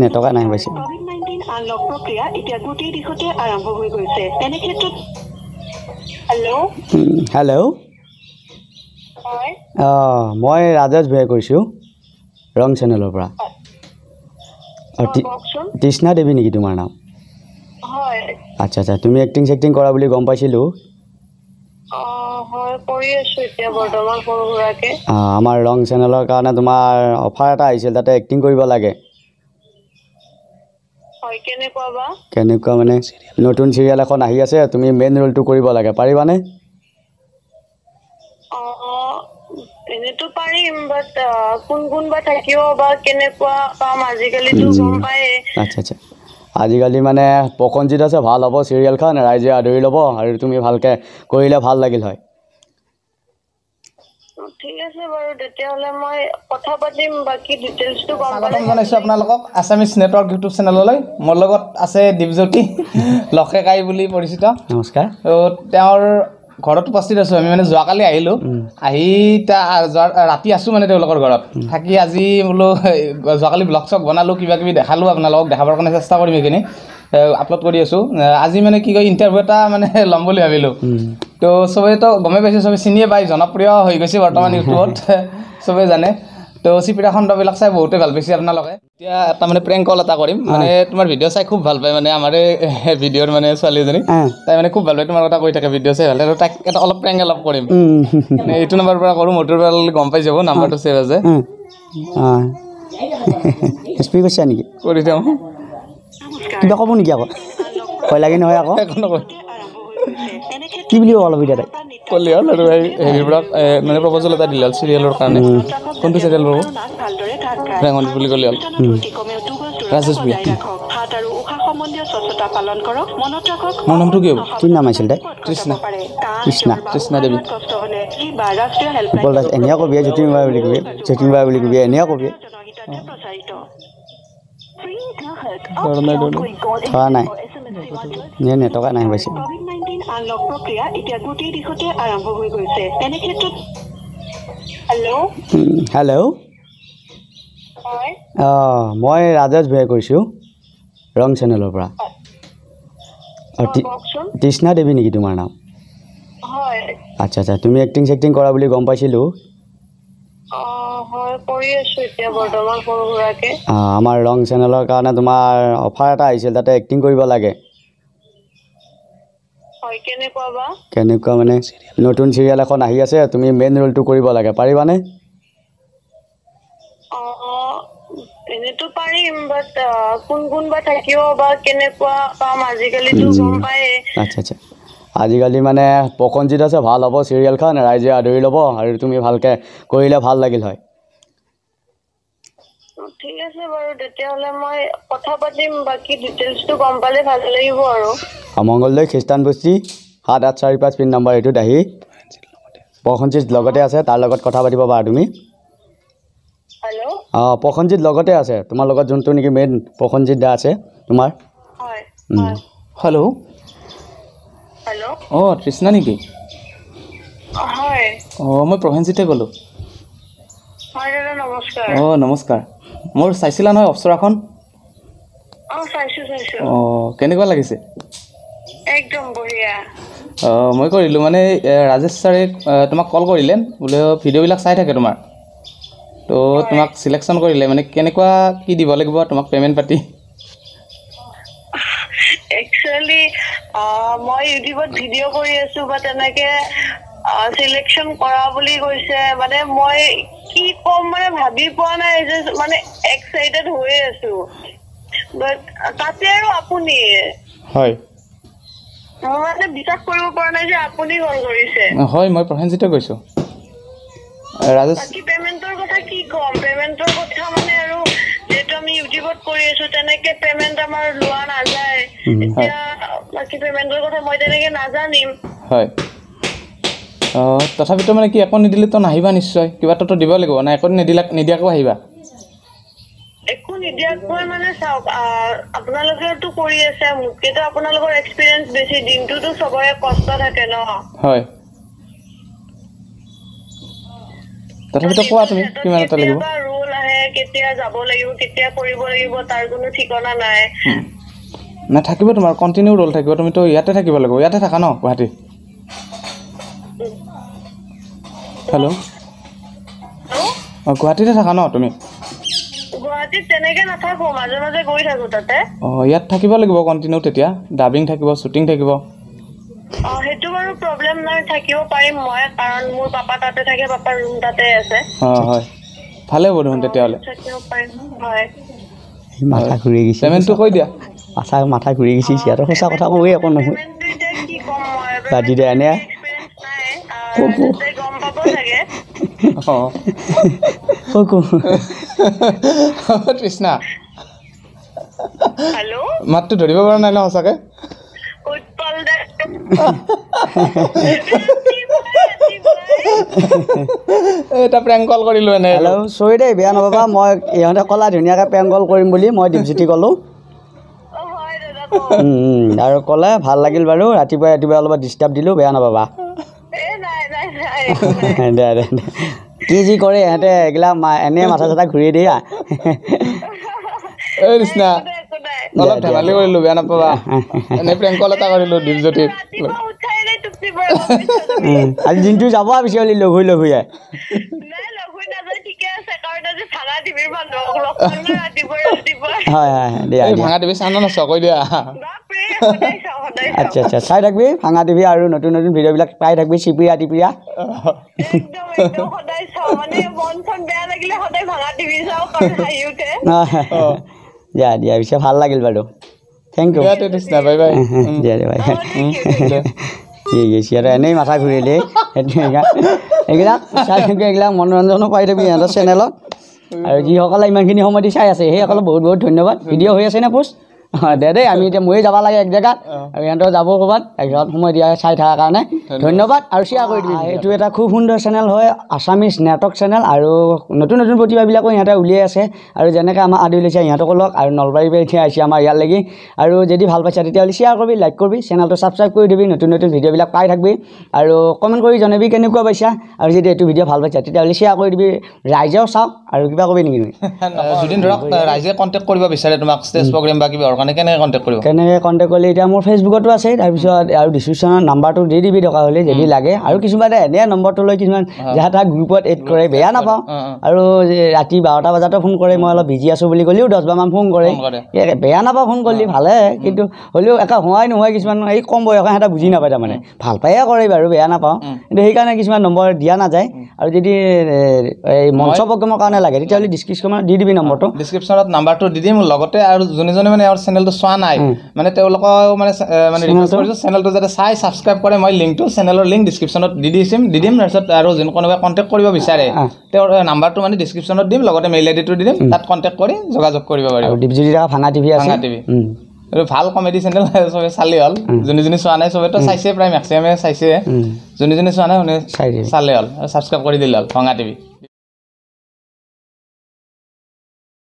নেটকা নাই পাইছে COVID-19 unlock প্ৰক্ৰিয়া এতিয়া গোটেই দিশতে আৰম্ভ হৈ গৈছে। এনে ক্ষেত্ৰত হেল্ল' হয় মই ৰাজেশ ভূঞাই কৈছোঁ ৰং চেনেলৰ পৰা। কওকচোন। তৃষ্ণা দেৱী নেকি তোমাৰ নাম? হয় আচ্ছা তুমি এক্টিং চেক্টিং কৰা বুলি গম পাইছিলোঁ। হয় কৰি আছো এতিয়া বৰ্তমান সৰু সুৰাকে। আমাৰ ৰং চেনেলৰ কাৰণে তোমাৰ অফাৰ এটা আহিছিল, তাতে এক্টিং কৰিব লাগে। হয় কেনেকুৱা বা? কেনেকুৱা মানে নতুন চিৰিয়েল এখন আহি আছে, তুমি মেইন ৰোলটো কৰিব লাগে, পাৰিবানে? এনেতো পাৰিম, বাট কোন বা থাকিব বা কেনেকুৱা কাম আজিকালিতো গম পায়ে। আচ্ছা আজিকালি মানে প্ৰসঞ্জিত আছে, ভাল হ'ব চিৰিয়েলখন, ৰাইজে আদৰি ল'ব আৰু তুমি ভালকৈ কৰিলে ভাল লাগিল হয়। ঠিক আছে বাৰু, তেতিয়াহ'লে মই কথা পাতিম, বাকী ডিটেইলছটো গম পালে স্বাগতম জনাইছোঁ আপোনালোকক আছামিজ নেটৱৰ্ক ইউটিউব চেনেললৈ। মোৰ লগত আছে দীপজ্যোতি লখেকাই বুলি পৰিচিত। নমস্কাৰ। তেওঁৰ ঘৰত উপস্থিত আছোঁ আমি, মানে যোৱাকালি আহিলোঁ, আহি ৰাতি আছোঁ মানে তেওঁলোকৰ ঘৰত থাকি, আজি বোলো যোৱাকালি ব্লগ চগ বনালোঁ, কিবা কিবি দেখালোঁ, আপোনালোকক দেখাবৰ কাৰণে চেষ্টা কৰিম এইখিনি আপলোড কৰি আছোঁ। আজি মানে কি কয় ইণ্টাৰভিউ এটা মানে ল'ম বুলি ভাবিলোঁ। তো চবেইতো গমেই পাইছে, চবেই চিনিয়ে পায়, জনপ্ৰিয় হৈ গৈছে বৰ্তমান ইউটিউবত চবেই জানে। তো চিপিৰা খণ্ডবিলাক চাই বহুতে ভাল পাইছে আপোনালোকে। এতিয়া এটা মানে প্ৰেংক কল এটা কৰিম, মানে তোমাৰ ভিডিঅ' চাই খুব ভাল পায়, মানে আমাৰ ভিডিঅ'ৰ মানে ছোৱালীজনী তাই মানে খুব ভাল পায় তোমাৰ কথা কৈ থাকে, ভিডিঅ' চাই ভাল লাগে, তাইক এটা অলপ প্ৰেংক অলপ কৰিম। এইটো নাম্বাৰৰ পৰা কৰোঁ, মোৰটোৰ পৰা গম পাই যাব, নাম্বাৰটো ছেভ আছে। স্পীক কৰিছা নেকি? কৰি দিওঁ। কিবা ক'ব নেকি আকৌ? ভয় লাগে নহয় আকৌ। একো নকয়, কি বুলি ক'ব অলপ এতিয়া তাই? ক'লে হ'ল আৰু হেৰিৰ পৰা মানে প্ৰপ'জেল এটা দিলে হ'ল চিৰিয়েলৰ কাৰণে। কোনটো চিৰিয়েল পাব? ৰেঙনি বুলি ক'লে হ'ল। ৰাজেশ ভূঞা। মোৰ নামটো কি হ'ব? কি নাম আছিল তাই? তৃষ্ণা দেৱী। এনেও কবি জ্যোতিৰ্ময় বুলি কবি, জ্যোতিৰ্ময় বুলি কবি, এনেও কবি। ধৰা নাই নেটকা নাই পাইছে। কোভিড-19 আনলক প্ৰক্ৰিয়া এতিয়া গোটেই দিশতে আৰম্ভ হৈ গৈছে। এনে ক্ষেত্ৰত হেল্ল' মই ৰাজেশ ভূঞাই কৈছোঁ ৰং চেনেলৰ পৰা। কওকচোন। তৃষ্ণা দেৱী নেকি তোমাৰ নাম? হয় আচ্ছা তুমি এক্টিং চেক্টিং কৰা বুলি গম পাইছিলোঁ। হয় কৰি আছো এতিয়া বৰ্তমান সৰু সুৰাকে। আমাৰ ৰং চেনেলৰ কাৰণে তোমাৰ অফাৰ এটা আহিছিল, তাতে এক্টিং কৰিব লাগে। হয় কেনেকুৱা বা? কেনেকুৱা মানে নতুন চিৰিয়েল এখন আহি আছে, তুমি মেইন ৰোলটো কৰিব লাগে, পাৰিবানে? এনেতো পাৰিম, বাট কোন বা থাকিব বা কেনেকুৱা কাম আজিকালিতো গম পায়ে। আচ্ছা আজিকালি মানে প্ৰসঞ্জিত আছে, ভাল হ'ব চিৰিয়েলখন, ৰাইজে আদৰি ল'ব আৰু তুমি ভালকৈ কৰিলে ভাল লাগিল হয়। ঠিক আছে বাৰু, তেতিয়াহ'লে মই কথা পাতিম, বাকী ডিটেইলছটো গম পালে ভাল লাগিব আৰু। মংগলদৈ খ্ৰীষ্টান বস্তি 7845 পিন নম্বৰ এইটোত আহি প্ৰসঞ্জিত লগতে আছে, তাৰ লগত কথা পাতিব পাৰা তুমি। হেল্ল' প্ৰসঞ্জিত লগতে আছে, তোমাৰ লগত যোনটো নেকি মেইন প্ৰসঞ্জিত দা আছে তোমাৰ। হেল্ল' হেল্ল' তৃষ্ণা নেকি? হয় মই প্ৰসেনজিতে ক'লোঁ। হয় দাদা নমস্কাৰ। নমস্কাৰ। মোৰ চাইছিলা নহয় অপ্সৰাখন? চাইছোঁ। কেনেকুৱা লাগিছে? একদম বঢ়িয়া। মই কৰিলোঁ মানে ৰাজেশ ছাৰে তোমাক কল কৰিলে, বোলে ভিডিঅ'বিলাক চাই থাকে তোমাৰ, তো তোমাক চিলেকশ্যন কৰিলে, মানে কেনেকুৱা কি দিব লাগিব তোমাক পে'মেণ্ট পাতি? একচুৱেলি মই ইউটিউবত ভিডিঅ' কৰি আছো, বা তেনেকে চিলেকশ্যন কৰা বুলি কৈছে, মানে মই কি ক'ম মানে ভাবি পোৱা নাই, মানে এক্সাইটেড হৈ আছো, বাট তাতে আৰু আপুনি হয়, মই মানে বিশ্বাস কৰিব পৰা নাই যে আপুনি কল কৰিছে। হয় মই প্ৰসেনজিতে কৈছোঁ। ৰাজেশ বাকী পেমেণ্টৰ কথা কি ক'ম? পেমেণ্টৰ কথা মানে আৰু যেহেতু আমি ইউটিউবত কৰি আছো, তেনেকে পেমেণ্ট আমাৰ লোৱা নাযায়। এতিয়া বাকী পেমেণ্টৰ কথা মই তেনেকে নাজানিম। হয়, তথাপিতো মানে কি একো নিদিলেতো নাহিবা নিশ্চয়, কিবা এটাতো দিব লাগিব না? একো নিদিয়াকৈ আহিবা? একো নিদিয়াকৈ মানে চাওক, আপোনালোকেতো কৰি আছে, মোতকেতো আপোনালোকৰ এক্সপিৰিয়েঞ্চ বেছি, দিনটোতো চবৰে কষ্ট থাকে ন। হয়, তথাপিতো কোৱা তুমি কিমান এটা লাগিব? ৰোল আহে, কেতিয়া যাব লাগিব কেতিয়া কৰিব লাগিব তাৰ কোনো ঠিকনা নাই নাই থাকিব তোমাৰ কণ্টিনিউ ৰোল থাকিব তুমিতো ইয়াতে থাকিব লাগিব ইয়াতে থাকা ন গুৱাহাটী হেল্ল' গুৱাহাটীতে থাকা ন তুমি গুৱাহাটীত তেনেকে নাথাকো মাজে মাজে গৈ থাকো তাতে ইয়াত থাকিব লাগিব কণ্টিনিউ তেতিয়া ডাবিং থাকিব শ্বুটিং থাকিব সেইটো বাৰু প্ৰব্লেম নাই থাকিব পাৰিম মই কাৰণ মোৰ পাপা তাতে থাকে পাপাৰ ৰুম তাতে আছে হয় ভালে হ'ব দেখোন তেতিয়াহ'লে থাকিব পাৰিম হয় মাথা ঘূৰি গৈছে পে'মেণ্টটো কৈ দিয়া মাথা ঘূৰি গৈছে সিহঁতৰ সঁচা কথা ক'বই একো নহয় কি ক'ম মই ৰাতি দে এনে গম পাব চাগে তৃষ্ণা হেল্ল' মাতটো ধৰিব পৰা নাই ন সঁচাকৈ উৎপল এটা প্ৰেংক কল কৰিলোঁ এনে হেল্ল' চৰি দেই বেয়া নাপাবা মই ইহঁতে ক'লা ধুনীয়াকৈ প্ৰেংক কল কৰিম বুলি মই দীপজ্যোতি ক'লোঁ আৰু ক'লে ভাল লাগিল বাৰু ৰাতিপুৱা অলপ ডিষ্টাৰ্ব দিলোঁ বেয়া নাপাবা দে কি যি কৰে ইহঁতে এইগিলা এনেই মাথা চাথা ঘূৰি দিয়া এই কৃষ্ণা অলপ ধেমালি কৰিলোঁ বেয়া নাপাবা এনেই প্ৰেংক কল এটা কৰিলোঁ দীপজ্যোতি আজি দিনটো যাব আৰু পিছে লঘুৱে হয় দিয়া ভাঙা টিভি চাওঁ নচোৱা কৈ দিয়া আচ্ছা চাই থাকিবি ভাঙা টিভি আৰু নতুন ভিডিঅ'বিলাক পাই থাকিবি চিপিয়া টিপিয়া দিয়া পিছে ভাল লাগিল বাৰু থেংক ইউ বাই বাই দিয়া বাই সিহঁতে এনেই মাথা ঘূৰিলে এইবিলাক চাই থাকি এইবিলাক মনোৰঞ্জনো পাই থাকিবি সিহঁতৰ চেনেলত আৰু যিসকলে ইমানখিনি সময় দি চাই আছে সেইসকলক বহুত বহুত ধন্যবাদ ভিডিঅ' হৈ আছে নে পোষ্ট দেই আমি এতিয়া ময়ে যাব লাগে এক জেগাত আৰু সিহঁতৰ যাব ক'ৰবাত তাৰপিছত সময় দিয়া চাই থকাৰ কাৰণে ধন্যবাদ আৰু শ্বেয়াৰ কৰি দিবি এইটো এটা খুব সুন্দৰ চেনেল হয় আছামিজ নাটক চেনেল আৰু নতুন প্ৰতিভাবিলাকো সিহঁতে উলিয়াই আছে আৰু যেনেকৈ আমাৰ আদি উলিয়াইছে সিহঁতকো লওক আৰু নলবাৰীৰ পৰা এতিয়া আহিছে আমাৰ ইয়ালৈকে আৰু যদি ভাল পাইছা তেতিয়াহ'লে শ্বেয়াৰ কৰিবি লাইক কৰিবি চেনেলটো ছাবস্ক্ৰাইব কৰি দিবি নতুন ভিডিঅ'বিলাক পাই থাকিবি আৰু কমেণ্ট কৰি জনাবি কেনেকুৱা পাইছা আৰু যদি এইটো ভিডিঅ' ভাল পাইছা তেতিয়াহ'লে শ্বেয়াৰ কৰি দিবি ৰাইজেও চাওক আৰু কিবা কবি নেকি যদি ধৰক ৰাইজে কণ্টেক্ট কৰিব বিচাৰে তোমাক ষ্টেজ প্ৰগ্ৰেম বা কিবা কাৰণে কেনেকৈ কণ্টেক্ট কৰিব কেনেকৈ কণ্টেক্ট কৰিলে এতিয়া মোৰ ফেচবুকতো আছে তাৰপিছত আৰু ডিছক্ৰিপশ্যনৰ নাম্বাৰটো দি দিবি দৰকাৰ হ'লে যদি লাগে আৰু কিছুমানে এনে নম্বৰটো লৈ কিছুমান যাহা তাক গ্ৰুপত এড কৰে বেয়া নাপাওঁ আৰু ৰাতি 12টা বজাতো ফোন কৰে মই অলপ বিজি আছোঁ বুলি ক'লেও 10বাৰমান ফোন কৰে বেয়া নাপাওঁ ফোন কৰিলে ভালে কিন্তু হ'লেও একে হোৱাই নোহোৱাই কিছুমান এই কম বয়সৰ সিহঁতে বুজি নাপায় তাৰমানে ভাল পায়ে কৰে বাৰু বেয়া নাপাওঁ কিন্তু সেইকাৰণে কিছুমান নম্বৰ দিয়া নাযায় আৰু যদি এই মঞ্চ প্ৰগ্ৰেমৰ কাৰণে লাগে তেতিয়াহ'লে ডিছক্ৰিপশ্যনত দি দিবি নম্বৰটো ডিছক্ৰিপশ্যনত নাম্বাৰটো দি দিম লগতে আৰু যোনে মানে আমাৰ চেনেলটো চোৱা নাই মানে তেওঁলোকক মানে ৰিকুৱেষ্ট কৰিছোঁ চেনেলটো যাতে চাই ছাবস্ক্ৰাইব কৰে মই লিংকটো চেনেলৰ লিংক ডিছক্ৰিপশ্যনত দি দিম তাৰপিছত আৰু যোন কোনোবাই কণ্টেক্ট কৰিব বিচাৰে তেওঁৰ নাম্বাৰটো মানে ডিছক্ৰিপশ্যনত দিম লগতে মেইল আইডিটো দি দিম তাত কণ্টেক্ট কৰি যোগাযোগ কৰিব পাৰিব দীপজ্যোতি ভাঙা টিভি আছে ভাঙা টিভি এইটো ভাল কমেডি চেনেল চবে চালে হ'ল যোনে চোৱা নাই চবেতো চাইছে প্ৰায় মেক্সিমামে চাইছে যোনে চোৱা নাই শুনে চালে হ'ল ছাবস্ক্ৰাইব কৰি দিলে হ'ল ভাঙা টিভি